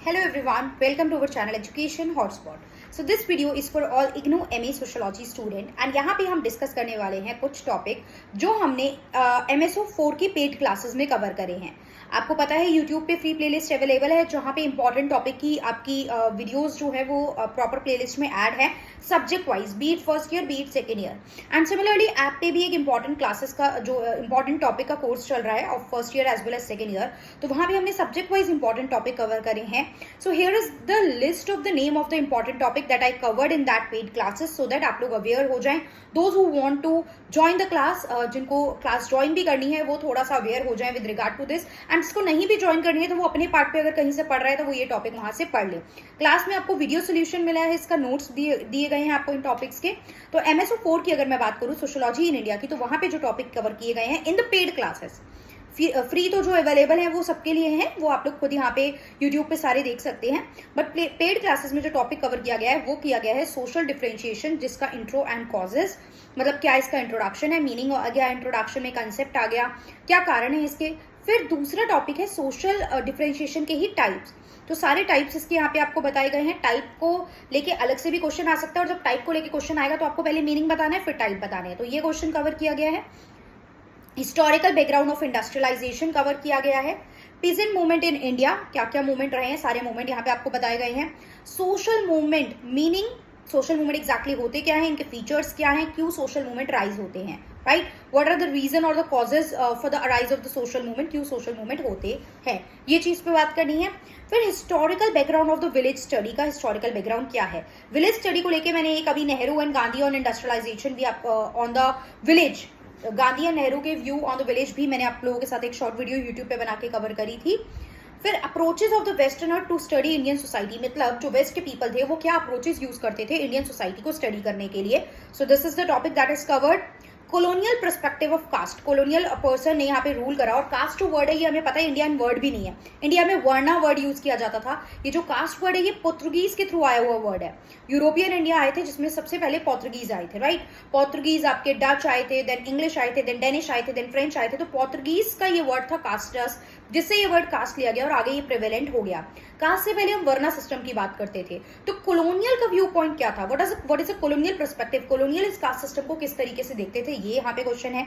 Hello everyone, welcome to our channel Education Hotspot. So this video is for all IGNOU MA Sociology student and यहाँ पे हम discuss करने वाले हैं कुछ टॉपिक जो हमने MSO 4 की पेड क्लासेस में कवर करे हैं। आपको पता है YouTube पे फ्री प्लेलिस्ट अवेलेबल है जहाँ पे इंपॉर्टेंट टॉपिक की आपकी वीडियोस जो है वो प्रॉपर प्लेलिस्ट में ऐड है subject wise, B it first year B it second year. And similarly app पे भी एक इंपॉर्टेंट क्लासेस का जो इंपॉर्टेंट टॉपिक का कोर्स चल रहा है of first year as well as second year, तो वहाँ भी हमने subject wise important topic cover करे हैं। So here is the list of the name of the important topic that I covered in that paid classes so that आप लोग aware हो जाएं। Those who want to join the class, जिनको class join भी करनी है वो थोड़ा सा अवेयर हो जाएं with regard to this, and जिसको नहीं भी ज्वाइन करनी है तो वो अपने पार्ट पे अगर कहीं से पढ़ रहा है तो वो ये टॉपिक वहां से पढ़ ले। क्लास में आपको वीडियो सोल्यूशन मिला है, इसका नोट्स दिए गए हैं आपको इन टॉपिक्स के। तो MSO 4 की अगर मैं बात करूँ सोशियोलॉजी इन इंडिया की, तो वहां पे जो टॉपिक कवर किए गए हैं in the paid classes, free तो जो अवेलेबल है वो सबके लिए हैं, वो आप लोग खुद यहाँ पे यूट्यूब पे सारे देख सकते हैं। बट पेड क्लासेस में जो टॉपिक कवर किया गया है वो किया गया है सोशल डिफरेंशिएशन, जिसका इंट्रो एंड कॉजेस, मतलब क्या इसका इंट्रोडक्शन है, मीनिंग आ गया इंट्रोडक्शन में, कंसेप्ट आ गया, क्या कारण है इसके। फिर दूसरा टॉपिक है सोशल डिफरेंशिएशन के ही टाइप्स। तो सारे टाइप्स इसके यहाँ पे आपको बताए गए हैं। टाइप को लेके अलग से भी क्वेश्चन आ सकता है, और जब टाइप को लेके क्वेश्चन आएगा तो आपको पहले मीनिंग बताना है फिर टाइप बताना है। तो ये क्वेश्चन कवर किया गया है। Historical background of industrialisation cover किया गया है। पीजेंट मूवमेंट इन इंडिया, क्या क्या मूवमेंट रहे हैं, सारे मूवमेंट यहाँ पे आपको बताए गए हैं। Social movement, meaning social movement exactly होते क्या है, इनके फीचर्स क्या हैं, क्यों सोशल मूवमेंट राइज होते हैं, right, what are the reason और the causes for the arise of the social movement, क्यों सोशल मूवमेंट होते हैं, ये चीज पे बात करनी है। फिर historical background of the village study का हिस्टोरिकल बैकग्राउंड क्या है। विलेज स्टडी को लेके मैंने एक अभी Nehru and Gandhi on industrialization भी on the village, Gandhi and Nehru के व्यू ऑन द विलेज भी मैंने आप लोगों के साथ एक शॉर्ट वीडियो यूट्यूब पे बना के कवर करी थी। फिर approaches of the westerner to study Indian society, मतलब जो वेस्ट के पीपल थे वो क्या अप्रोचेज यूज करते थे इंडियन सोसाइटी को स्टडी करने के लिए। So this is the topic that is covered. Colonial perspective of caste, colonial person ने यहाँ पे रूल करा, और कास्ट जो वर्ड है ये हमें पता है इंडियन वर्ड भी नहीं है, इंडिया में वर्णा वर्ड यूज किया जाता था। ये जो कास्ट वर्ड है ये पोर्तुगीज के थ्रू आया हुआ वर्ड है। यूरोपियन इंडिया आए थे जिसमें सबसे पहले पोर्तुगीज आए थे, राइट। पोर्तुगीज, आपके डच आए थे, देन इंग्लिश आए थे, देन डेनिश आए थे, देन फ्रेंच आए थे। तो पोर्तुगीज का ये वर्ड था कास्टस, जिससे ये वर्ड कास्ट लिया गया और आगे ये प्रिवेलेंट हो गया। कास्ट से पहले हम वर्ना सिस्टम की बात करते थे। तो कोलोनियल का व्यू पॉइंट क्या था, what is a colonial perspective, colonial इस कास्ट सिस्टम को किस तरीके से देखते थे, ये यहाँ पे क्वेश्चन है।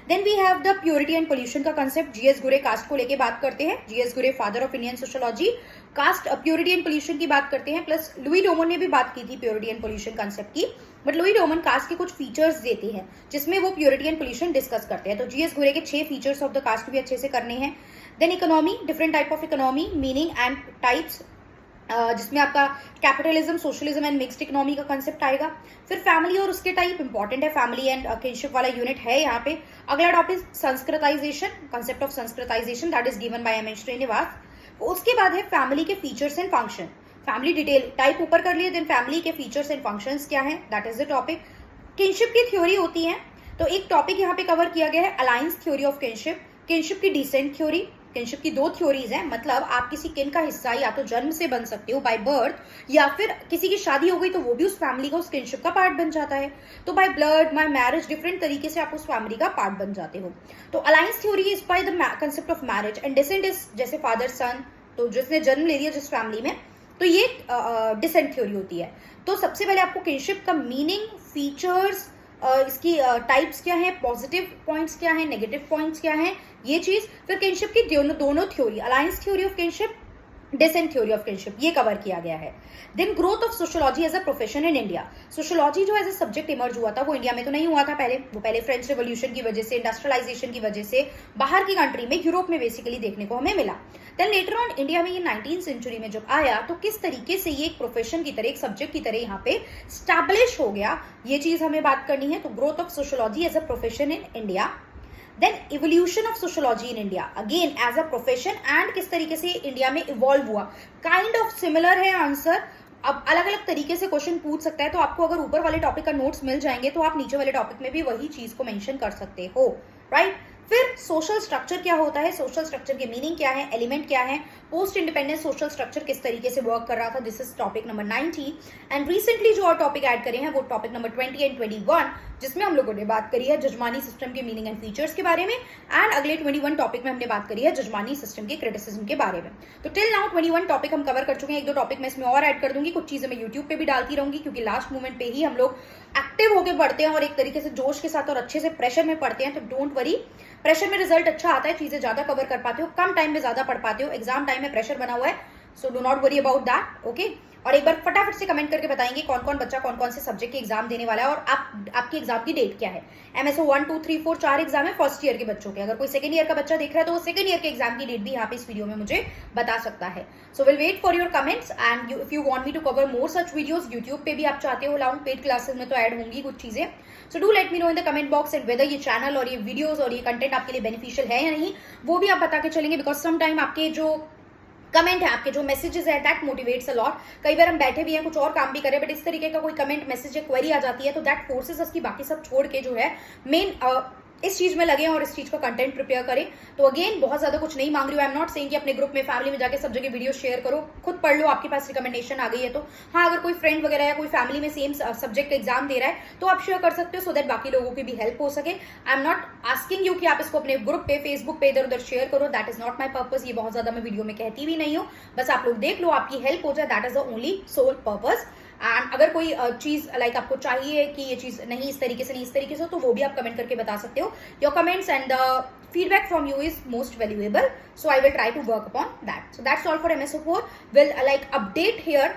Then we have the purity and pollution का कंसेप्ट। जीएस गुरे कास्ट को लेके बात करते हैं, GS Ghurye father of Indian sociology, caste purity and pollution की बात करते हैं। प्लस लुई डोमन ने भी बात की थी प्योरिटी एंड पोल्यूशन कंसेप्ट की, बट लुई डोमन कास्ट के कुछ फीचर्स देते हैं जिसमें वो प्योरिटी एंड पोल्यूशन डिस्कस करते हैं। तो जीएस गुरे के 6 फीचर्स ऑफ द कास्ट भी अच्छे से करने हैं। Then economy, different type of economy, meaning and types, जिसमें आपका capitalism, socialism and mixed economy का कंसेप्ट आएगा। फिर फैमिली और उसके टाइप इंपॉर्टेंट है, फैमिली एंड किनशिप वाला यूनिट है यहाँ पे। अगला topic Sanskritisation, concept of Sanskritisation that is given by M N. Srinivas. उसके बाद है फैमिली के features and function, family detail type ऊपर कर लिए, देन फैमिली के फीचर्स एंड फंक्शंस क्या है, that is the topic. Kinship की थ्योरी होती है, तो एक टॉपिक यहाँ पे कवर किया गया है alliance theory of kinship, kinship की डिसेंट थ्योरी। किनशिप की 2 थ्योरीज हैं, मतलब आप किसी किन का हिस्सा या तो जन्म से बन सकते हो बाय बर्थ, या फिर किसी की शादी हो गई तो वो भी उस फैमिली का, उस किनशिप का पार्ट बन जाता है। तो by blood, bye marriage, different तरीके से आप उस फैमिली का पार्ट बन जाते हो। तो alliance theory is by the concept of marriage, and descent is जैसे फादर सन, तो जिसने जन्म ले लिया जिस फैमिली में, तो ये डिसेंट थ्योरी होती है। तो सबसे पहले आपको किनशिप का मीनिंग, फीचर्स, इसकी टाइप्स क्या है, पॉजिटिव पॉइंट्स क्या है, नेगेटिव पॉइंट्स क्या है, ये चीज। फिर किनशिप की दोनों theory, alliance theory of kinship, descent theory of kinship, ये कवर किया गया है। Then growth of sociology as a profession in India, sociology जो एज अ सब्जेक्ट इमर्ज हुआ था वो इंडिया में तो नहीं हुआ था पहले, वो पहले फ्रेंच रेवोल्यूशन की वजह से, इंडस्ट्रियलाइजेशन की वजह से बाहर की कंट्री में, यूरोप में बेसिकली देखने को हमें मिला। देन लेटर ऑन इंडिया में ये 19th सेंचुरी में जब आया तो किस तरीके से ये एक प्रोफेशन की तरह, एक सब्जेक्ट की तरह यहाँ पे स्टैब्लिश हो गया, ये चीज हमें बात करनी है। तो growth of sociology as a profession in India. Then evolution of sociology in India, again as a profession, and किस तरीके से इंडिया में इवॉल्व हुआ। काइंड ऑफ सिमिलर है आंसर, अब अलग अलग तरीके से क्वेश्चन पूछ सकता है, तो आपको अगर ऊपर वाले टॉपिक का नोट्स मिल जाएंगे तो आप नीचे वाले टॉपिक में भी वही चीज को मेंशन कर सकते हो, राइट। फिर सोशल स्ट्रक्चर क्या होता है, सोशल स्ट्रक्चर के मीनिंग क्या है, एलिमेंट क्या है, पोस्ट इंडिपेंडेंस सोशल स्ट्रक्चर किस तरीके से वर्क कर रहा था, this is topic number 90। And recently जो और टॉपिक ऐड करे हैं वो टॉपिक नंबर 20 एंड 21, जिसमें हम लोगों ने बात करी है जजमानी सिस्टम के मीनिंग एंड फीचर्स के बारे में। एंड अगले 21 टॉपिक में हमने बात करी है जजमानी सिस्टम के क्रिटिसिज्म के बारे में। तो टिल नाउ 21 टॉपिक हम कवर कर चुके हैं। एक दो टॉपिक मैं इसमें और ऐड कर दूंगी, कुछ चीजें मैं यूट्यूब पे भी डालती रहूंगी, क्योंकि लास्ट मोमेंट पे ही हम लोग एक्टिव होकर पढ़ते हैं और एक तरीके से जोश के साथ और अच्छे से प्रेशर में पढ़ते हैं। तो डोंट वरी, प्रेशर में रिजल्ट अच्छा आता है, चीजें ज्यादा कवर कर पाते हो, कम टाइम में ज्यादा पढ़ पाते हो। एग्जाम टाइम में प्रेशर बना हुआ है, so do not worry about that, okay. और एक बार फटाफट से कमेंट करके बताएंगे कौन कौन बच्चा कौन कौन से सब्जेक्ट के एग्जाम देने वाला है और आपकी एग्जाम की डेट क्या है। एमएसओ 1 2 3 4 4 एग्जाम है फर्स्ट ईयर के बच्चों के। अगर कोई सेकंड ईयर का बच्चा देख रहा है तो वो सेकंड ईयर के एग्जाम की डेट भी यहाँ पे इस वीडियो में मुझे बता सकता है। So will wait for your comments and if you want me to cover more such videos, YouTube पे भी आप चाहते हो लाऊं, पेड क्लासेस में तो ऐड होंगी कुछ चीजें। So do let me know in the comment box and whether ये चैनल और ये वीडियोस और ये कंटेंट आपके लिए बेनिफिशियल है या नहीं, वो भी आप बता के चलेंगे। बिकॉज सम टाइम आपके जो कमेंट है, आपके जो मैसेजेस है, दैट मोटिवेट्स अ लॉट। कई बार हम बैठे भी हैं, कुछ और काम भी करें, बट इस तरीके का कोई कमेंट मैसेज या क्वेरी आ जाती है तो दैट फोर्सेस अस की बाकी सब छोड़ के जो है मेन इस चीज में लगे और इस चीज का कंटेंट प्रिपेयर करें। तो अगेन बहुत ज्यादा कुछ नहीं मांग रही हूँ, आई एम नॉट सेइंग कि अपने ग्रुप में फैमिली में जाके सब जगह वीडियो शेयर करो, खुद पढ़ लो, आपके पास रिकमेंडेशन आ गई है तो। हाँ, अगर कोई फ्रेंड वगैरह या कोई फैमिली में सेम सब्जेक्ट एग्जाम दे रहा है तो आप शेयर कर सकते हो, सो दैट बाकी लोगों की भी हेल्प हो सके। I am not asking you कि आप इसको अपने ग्रुप पे, फेसबुक पे इधर उधर शेयर करो, that is not my purpose. ये बहुत ज्यादा मैं वीडियो में कहती भी नहीं हूँ, बस आप लोग देख लो, आपकी हेल्प हो जाए, that is the only sole purpose. And अगर कोई चीज लाइक आपको चाहिए कि ये चीज नहीं इस तरीके से, नहीं इस तरीके से, तो वो भी आप कमेंट करके बता सकते हो। Your comments and the feedback from you is most valuable, so I will try to work upon that. So that's all for MSO4. Will like update here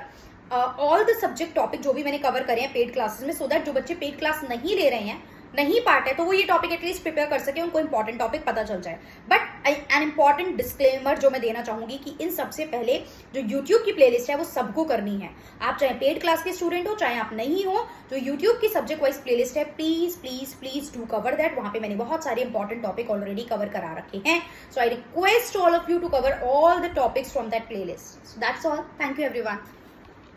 all the subject topic जो भी मैंने cover करे हैं paid classes में, so that जो बच्चे paid class नहीं ले रहे हैं, नहीं पार्ट है, तो वो ये टॉपिक एटलीस्ट प्रिपेयर कर सके, उनको इंपॉर्टेंट टॉपिक पता चल जाए। बट एन इंपॉर्टेंट डिस्क्लेमर जो मैं देना चाहूंगी कि इन सबसे पहले जो यूट्यूब की प्लेलिस्ट है वो सबको करनी है। आप चाहे पेड क्लास के स्टूडेंट हो, चाहे आप नहीं हो, जो यूट्यूब की सब्जेक्ट वाइज प्लेलिस्ट है, please please please do cover that. वहां पे मैंने बहुत सारे इंपॉर्टेंट टॉपिक ऑलरेडी कवर करा रखे हैं, so I request all of you to cover all the topics from that playlist. So that's all, thank you everyone.